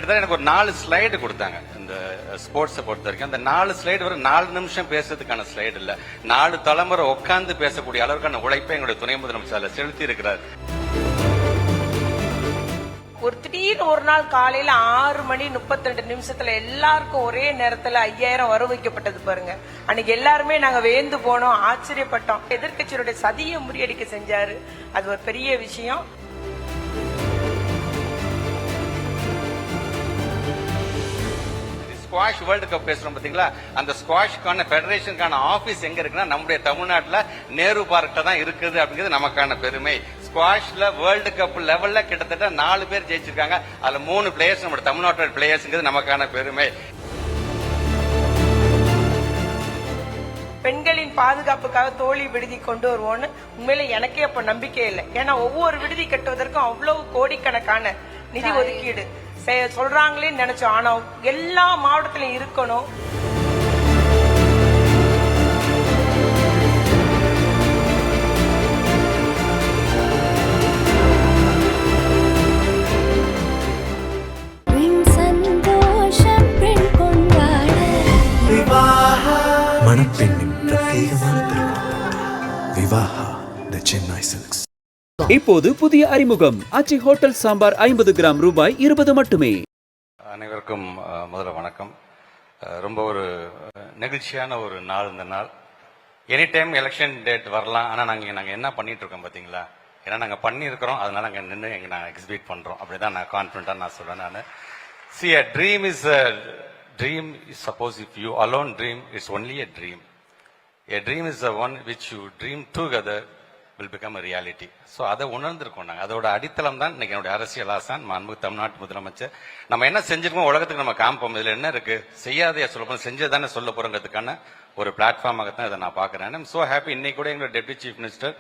கிட்டத்தட்ட எனக்கு ஒரு 4 ஸ்லைடு கொடுத்தாங்க இந்த ஸ்போர்ட்ஸை பொறுத்த வரைக்கும். அந்த 4 ஸ்லைடு வரை 4 நிமிஷம் பேசுறதுக்கான ஸ்லைடு இல்ல, 4 தலைமுறை உட்கார்ந்து பேசக்கூடிய அளவுக்கான உழைப்பை எங்களுடைய துணை முதலமைச்சர் செலுத்தி இருக்கிறார். ஒரு திடீர்னு ஒரு நாள் காலையில 6:32 எல்லாருக்கும் ஒரே நேரத்துல 5000 வர வைக்கப்பட்டது பாருங்க. அன்னைக்கு எல்லாருமே நாங்க வேந்து போனோம், ஆச்சரியப்பட்டோம். எதிர்கட்சியுடைய சதியை முறியடிக்க செஞ்சாரு. அது ஒரு பெரிய விஷயம். ஸ்குவாஷ் வேர்ல்டு கப் பேசுறோம் பாத்தீங்களா, அந்த ஸ்குவாஷ்க்கான ஃபெடரேஷனுக்கான ஆபீஸ் எங்க இருக்குன்னா நம்முடைய தமிழ்நாட்டுல நேரு பார்க்ல தான் இருக்குது அப்படிங்கிறது நமக்கான பெருமை. ஸ்குவாஷ்ல வேர்ல்டு கப் லெவல்ல கிட்டத்தட்ட 4 பேர் ஜெயிச்சிருக்காங்க. அதுல 3 பிளேயர்ஸ் நம்ம தமிழ்நாட்டோட பிளேயர்ஸ்ங்கிறது நமக்கான பெருமை. பெண்களின் பாதுகாப்புக்காக தோழி விடுதி கொண்டு வருவோம்னு உண்மையில எனக்கே அப்ப நம்பிக்கை இல்லை. ஏன்னா ஒவ்வொரு விடுதி கட்டுவதற்கும் அவ்வளவு கோடிக்கணக்கான நிதி ஒதுக்கீடு சொல்றாங்களே நினைச்சோம். ஆனா எல்லா மாவட்டத்திலும் இருக்கணும். மணப்பெண்ணின் பிரத்யேகமான திருமணம் விவாஹா தி சென்னை சில்க்ஸ். இப்போது புதிய அறிமுகம் ஆச்சி ஹோட்டல் சாம்பார் 50 கிராம் ரூபாய் 20 மட்டுமே. அனைவருக்கும் முதல்ல வணக்கம். ரொம்ப ஒரு நெகிழ்ச்சியான ஒரு நாள் இந்த நாள். எனி டைம் எலெக்ஷன் டேட் வரலாம், ஆனா நாங்க என்ன பண்ணிட்டு இருக்கோம் பாத்தீங்களா. ஏன்னா நாங்க பண்ணியிருக்கிறோம், அதனால நாங்க நின்று நாங்க எக்ஸிபிட் பண்றோம். அப்படிதான் நான் கான்பிடண்டா நான் சொல்றேன். நான் see a dream is a dream. Suppose if you alone dream, it's only a dream. A dream is the one which you dream together will become a reality. So அதை உணர்ந்திருக்கோம் நாங்கள். அதோட அடித்தளம் தான் இன்னைக்கு என்னுடைய அரசியல் ஆசான் மாண்பு தமிழ்நாட்டு முதலமைச்சர். நம்ம என்ன செஞ்சிருக்கோம் உலகத்துக்கு நம்ம காமிப்போம். இதுல என்ன இருக்கு, செய்யாதையா சொல்ல போறோம், செஞ்சதானே சொல்ல போறோங்கிறதுக்கான ஒரு பிளாட்ஃபார்மாகத்தான் இதை நான் பாக்குறேன். I'm so happy. இன்னைக்கு கூட எங்களோட டெப்யூட்டி சீஃப் மினிஸ்டர்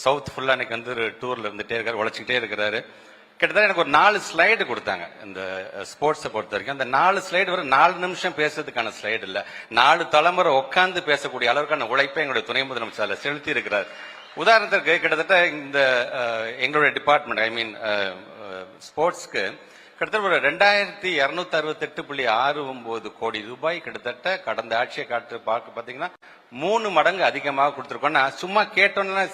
சவுத் ஃபுல்லா இன்னைக்கு வந்து டூர்ல இருந்துட்டே இருக்காரு, உழைச்சிக்கிட்டே இருக்கிறாரு. கிட்டத்தட்ட எனக்கு ஒரு 4 ஸ்லைடு கொடுத்தாங்க இந்த ஸ்போர்ட்ஸை பொறுத்த வரைக்கும். அந்த 4 ஸ்லைடு வரை 4 நிமிஷம் பேசுறதுக்கான ஸ்லைடு இல்ல, 4 தலைமுறை உட்கார்ந்து பேசக்கூடிய அளவுக்கான உழைப்பை எங்களுடைய துணை முதலமைச்சர் செலுத்தி இருக்கிறார். உதாரணத்திற்கு கிட்டத்தட்ட இந்த எங்களுடைய டிபார்ட்மெண்ட் ஐ மீன் ஸ்போர்ட்ஸ்க்கு கிட்டத்தட்ட ஒரு 2268.69 கோடி ரூபாய் கிட்டத்தட்ட கடந்த ஆட்சியை பார்க்க பாத்தீங்கன்னா 3 மடங்கு அதிகமாக கொடுத்திருக்கோம்னா சும்மா கேட்டோம்னா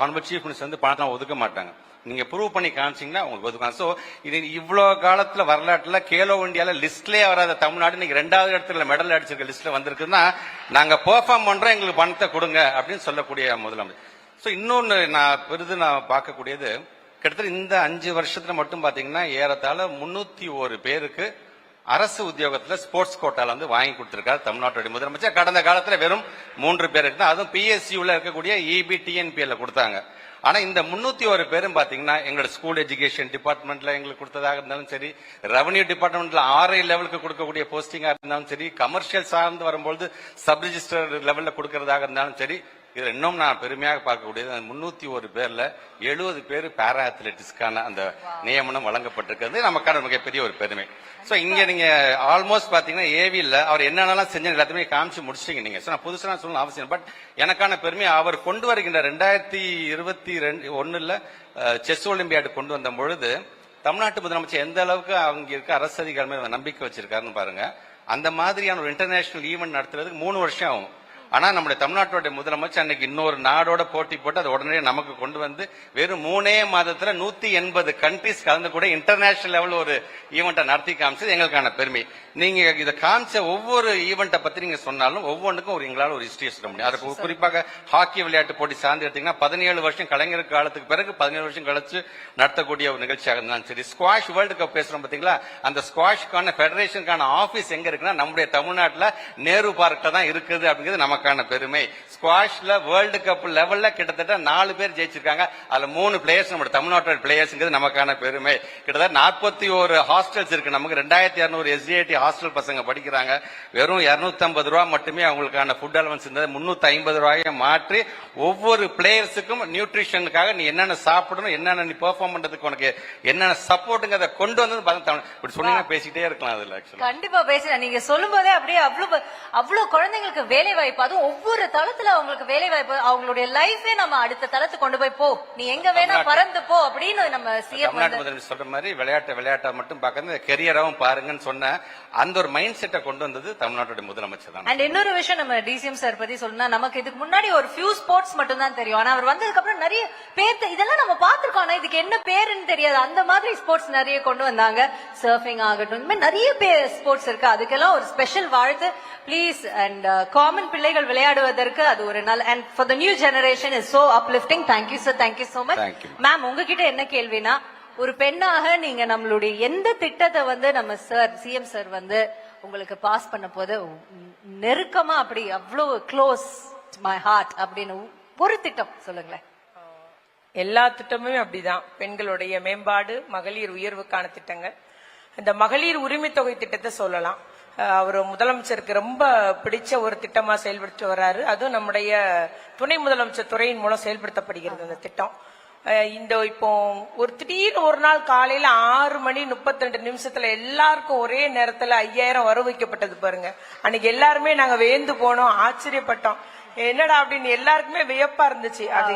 ஹானரபிள் சீஃப் மினிஸ்டர் வந்து பணத்தை ஒதுக்க மாட்டாங்க. நீங்க ப்ரூவ் பண்ணி காமிச்சீங்கன்னா உங்களுக்கு ஒதுக்கலாம். சோ இது இவ்வளவு காலத்துல வரலாற்றுல கேலோ இந்தியால லிஸ்ட்லயே வராத தமிழ்நாடு இன்னைக்கு 2வது இடத்துல மெடல் அடிச்சிருக்க லிஸ்ட்ல வந்திருக்குன்னா நாங்க பெர்ஃபார்ம் பண்றோம், எங்களுக்கு பணத்தை கொடுங்க அப்படின்னு சொல்லக்கூடிய முதலமைச்சர். சோ இன்னொன்னு நான் பார்க்கக்கூடியது கிட்டத்தட்ட இந்த 5 வருஷத்துல மட்டும் பாத்தீங்கன்னா ஏறத்தாழ 301 பேருக்கு அரசு உத்தியோகத்துல ஸ்போர்ட்ஸ் கோட்டால வந்து வாங்கி கொடுத்திருக்காரு தமிழ்நாட்டுடைய முதலமைச்சர். கடந்த காலத்துல வெறும் 3 பேருக்கு தான், அதுவும் பிஎஸ்சியூல இருக்கக்கூடிய EBTNPL கொடுத்தாங்க. ஆனா இந்த 301 பேரும் பாத்தீங்கன்னா எங்களோட ஸ்கூல் எஜுகேஷன் டிபார்ட்மெண்ட்ல எங்களுக்கு கொடுத்ததாக இருந்தாலும் சரி, ரெவன்யூ டிபார்ட்மெண்ட்ல RI லெவலுக்கு கொடுக்கக்கூடிய போஸ்டிங்கா இருந்தாலும் சரி, கமர்ஷியல் சார்ந்து வரும்போது சப் ரிஜிஸ்டர் லெவல்ல கொடுக்கறதாக இருந்தாலும் சரி, இதுல இன்னும் நான் பெருமையாக பார்க்கக்கூடியது 301 பேர்ல 70 பேர் பாரா அத்லெட்டிக்ஸ்க்கான அந்த நியமனம் வழங்கப்பட்டிருக்கிறது நமக்கான மிகப்பெரிய ஒரு பெருமை. சோ இங்க நீங்க ஆல்மோஸ்ட் பாத்தீங்கன்னா ஏவில அவர் என்னென்னலாம் செஞ்சு எல்லாத்தையுமே காமிச்சு முடிச்சிட்டீங்க நீங்க. நான் புதுசா சொல்லணும் அவசியம், பட் எனக்கான பெருமை அவர் கொண்டு வருகின்ற 2021 செஸ் ஒலிம்பியாடு கொண்டு வந்த பொழுது தமிழ்நாட்டு முதலமைச்சர் எந்த அளவுக்கு அவங்க இருக்க அரசு அதிகாரி மேல நம்பிக்கை வச்சிருக்காருன்னு பாருங்க. அந்த மாதிரியான ஒரு இன்டர்நேஷனல் ஈவெண்ட் நடத்துறதுக்கு 3 வருஷம் ஆகும். ஆனா நம்முடைய தமிழ்நாட்டோட முதலமைச்சர் அன்னைக்கு இன்னொரு நாடோட போட்டி போட்டு அதை உடனே நமக்கு கொண்டு வந்து வெறும் 3 மாதத்துல 180 கண்ட்ரிஸ் கலந்து கூட இன்டர்நேஷனல் லெவல் ஒரு ஈவெண்ட்டை நடத்தி காமிச்சது எங்களுக்கான பெருமை. நீங்க இதை காமிச்ச ஒவ்வொரு ஈவெண்ட்டை பத்தி நீங்க சொன்னாலும் ஒவ்வொன்றுக்கும் எங்களால் ஒரு ஹிஸ்டரி சொல்ல முடியும். அதுக்கு குறிப்பாக ஹாக்கி விளையாட்டு போட்டி சார்ந்து எடுத்தீங்கன்னா 17 வருஷம் கலைஞர் காலத்துக்கு பிறகு 17 வருஷம் கழிச்சு நடத்தக்கூடிய ஒரு நிகழ்ச்சியாக இருந்தாலும் சரி, ஸ்குவாஷ் வேர்ல்டு கப் பேசுறோம் பாத்தீங்களா, அந்த ஸ்குவாஷ்க்கான ஃபெடரேஷனுக்கான ஆபீஸ் எங்க இருக்குன்னா நம்முடைய தமிழ்நாட்டுல நேரு பார்க்ல தான் இருக்குது அப்படிங்கிறது நமக்கான பெருமை. ஸ்குவாஷ்ல வேர்ல்டு கப் லெவல்ல கிட்டத்தட்ட 4 பேர் ஜெயிச்சிருக்காங்க. அதுல 3 பிளேயர்ஸ் நம்ம தமிழ்நாட்டோட பிளேயர்ஸ்ங்கிறது நமக்கான பெருமை. கிட்டத்தட்ட 41 ஹாஸ்டல்ஸ் இருக்கு நமக்கு. 2200 SDIT ஹாஸ்டல் பசங்க படிக்கிறாங்க. வெறும் 250 ரூபாய் மட்டுமே அவங்களுக்கான ஃபுட் அலவன்ஸ் இருந்தது 350 ரூபாயை மாற்றி ஒவ்வொரு பிளேயர்ஸுக்கும் நியூட்ரிஷனுக்காக நீ என்னென்ன சாப்பிடணும், என்னென்ன நீ பெர்ஃபார்ம் பண்றதுக்கு உனக்கு என்னென்ன சப்போர்ட்டுங்கிறத கொண்டு வந்து இப்படி சொன்னீங்கன்னா பேசிட்டே இருக்கலாம். அதுல கண்டிப்பா பேசுறேன். நீங்க சொல்லும் போதே அப்படியே அவ்வளவு குழந்தைங்களுக்கு வேலை வாய்ப்பு, அதுவும் ஒவ்வொரு தளத்துல அவங்களுக்கு வேலை வாய்ப்பு, அவங்களுடைய லைஃபே நம்ம அடுத்த தளத்துக்கு கொண்டு போய் போ, நீ எங்க வேணா பறந்து போ அப்படின்னு நம்ம சிஎம் தமிழ்நாட்டு முதலமைச்சர் சொல்ற மாதிரி விளையாட்டா மட்டும் பார்க்கறது கெரியராவும் பாருங்கன்னு சொன்ன அந்த ஒரு மைண்ட் செட்டை கொண்டு வந்தது தமிழ்நாட்டுடைய முதலமைச்சர் தான். அண்ட் இன்னொரு விஷயம் நம்ம டிசிஎம் சார் பத்தி சொல்லணும்னா, நமக்கு இதுக்கு முன்னாடி ஒரு ஃபியூ ஸ்போர்ட்ஸ் மட்டும் தான் தெரியும். ஆனா அவர் வந்ததுக்கு அப்புறம் நிறைய பேர் இதெல்லாம் நம்ம பாத்துருக்கோம், ஆனா இதுக்கு என்ன பேருன்னு தெரியாது. அந்த மாதிரி ஸ்போர்ட்ஸ் நிறைய கொண்டு வந்தாங்க. சர்ஃபிங் ஆகட்டும், இந்த மாதிரி நிறைய ஸ்போர்ட்ஸ் இருக்கு. அதுக்கெல்லாம் ஒரு ஸ்பெஷல் வாழ்த்து ப்ளீஸ். அண்ட் காமன் பிள்ளைகள் விளையாடுவதற்கு அது ஒரு நல்ல, and for the new generation is so uplifting. Thank you sir, thank you so much. Ma'am, உங்ககிட்ட என்ன கேள்வினா, ஒரு பெண்ணாக நீங்க நம்மளுடைய எந்த திட்டத்தை வந்து நம்ம சார் சிஎம் சார் வந்து உங்களுக்கு பாஸ் பண்ண போது நெருக்கமா அப்படி அவ்வளவு க்ளோஸ் மை ஹார்ட் அப்படின்னு ஒரு திட்டம் சொல்லுங்களேன். எல்லா திட்டமுமே அப்படிதான். பெண்களுடைய மேம்பாடு, மகளிர் உயர்வுக்கான திட்டங்கள். இந்த மகளிர் உரிமை தொகை திட்டத்தை சொல்லலாம். அவர் முதலமைச்சருக்கு ரொம்ப பிடிச்ச ஒரு திட்டமா செயல்படுத்தி வர்றாரு. அதுவும் நம்முடைய துணை முதலமைச்சர் துறையின் மூலம் செயல்படுத்தப்படுகிறது அந்த திட்டம். இந்த இப்போ ஒரு திடீர்னு ஒரு நாள் காலையில 6:32 எல்லாருக்கும் ஒரே நேரத்துல 5000 வர வைக்கப்பட்டது பாருங்க. அன்னைக்கு எல்லாருமே நாங்க வேந்து போனோம், ஆச்சரியப்பட்டோம். என்னடா அப்படின்னு எல்லாருக்குமே வியப்பா இருந்துச்சு. அது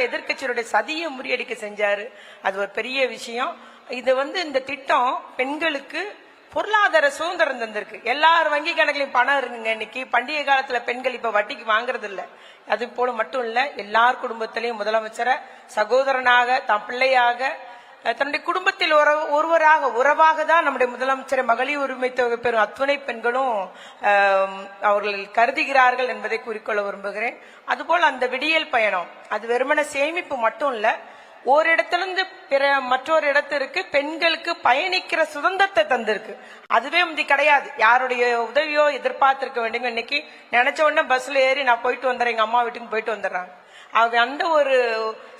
எதிர்கட்சியுடைய சதியை முறியடிக்க செஞ்சாரு. அது ஒரு பெரிய விஷயம். இது இந்த திட்டம் பெண்களுக்கு பொருளாதார சுதந்திரம் தந்திருக்கு. எல்லாரும் வங்கி கணக்குலயும் பணம் இருக்குங்க. இன்னைக்கு பண்டிகை காலத்துல பெண்கள் இப்ப வட்டிக்கு வாங்குறது இல்ல. அது போல மட்டும் இல்ல, எல்லார் குடும்பத்திலையும் முதலமைச்சரை சகோதரனாக, தம் பிள்ளையாக, தன்னுடைய குடும்பத்தில் உறவாக தான் நம்முடைய முதலமைச்சரை மகளிர் உரிமை தொகை பெறும் அத்துணை பெண்களும் அவர்கள் கருதுகிறார்கள் என்பதை குறிக்கொள்ள விரும்புகிறேன். அதுபோல் அந்த விடியல் பயணம் அது வெறுமன சேமிப்பு மட்டும் இல்ல, ஒரு இடத்திலிருந்து மற்றொரு இடத்திற்கு பெண்களுக்கு பயணிக்கிற சுதந்திரத்தை தந்திருக்கு. அதுவே முந்தி கிடையாது. யாருடைய உதவியோ எதிர்பார்த்திருக்க வேண்டும். இன்னைக்கு நினைச்ச உடனே பஸ்ல ஏறி நான் போயிட்டு வந்துடுறேன், எங்க அம்மா வீட்டுக்கு போயிட்டு வந்துடுறாங்க. அது அந்த ஒரு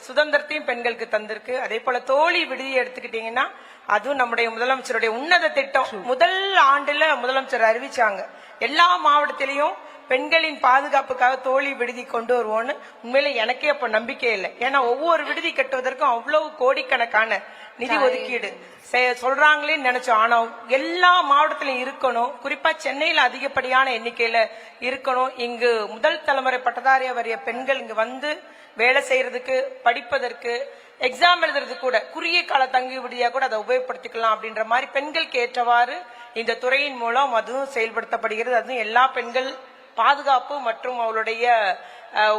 சுதந்திரத்தையும் பெண்களுக்கு தந்திருக்கு. அதே போல தோழி விடுதியை எடுத்துக்கிட்டீங்கன்னா அதுவும் நம்முடைய முதலமைச்சருடைய உன்னத திட்டம். முதல் ஆண்டுல முதலமைச்சர் அறிவிச்சாங்க, எல்லா மாவட்டத்திலையும் பெண்களின் பாதுகாப்புக்காக தோழி விடுதி கொண்டு வருவோம்னு. உண்மையில எனக்கே அப்ப நம்பிக்கை இல்லை. ஏன்னா ஒவ்வொரு விடுதி கட்டுவதற்கும் அவ்வளவு கோடிக்கணக்கான நிதி ஒதுக்கீடு சொல்றாங்களேன்னு நினைச்சோம். ஆனா எல்லா மாவட்டத்திலும் இருக்கணும். குறிப்பா சென்னையில அதிகப்படியான எண்ணிக்கையில இருக்கணும். இங்கு முதல் தலைமுறை பட்டதாரியா வரைய பெண்கள் இங்கு வேலை செய்யறதுக்கு, படிப்பதற்கு, எக்ஸாம் எழுதுறது கூட குறுகிய கால தங்கி விடுதியா கூட அதை உபயோகப்படுத்திக்கலாம் அப்படின்ற மாதிரி பெண்களுக்கு ஏற்றவாறு இந்த துறையின் மூலம் அதுவும் செயல்படுத்தப்படுகிறது. அதுவும் எல்லா பெண்கள் பாதுகாப்பு மற்றும் அவளுடைய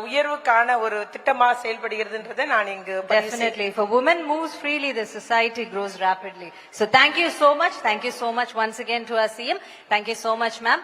உயர்வுக்கான ஒரு திட்டமாக செயல்படுகிறதுன்றதை நான் இங்கு definitely if a woman moves freely the society grows rapidly. So thank you so much once again to our CM. Thank you so much ma'am.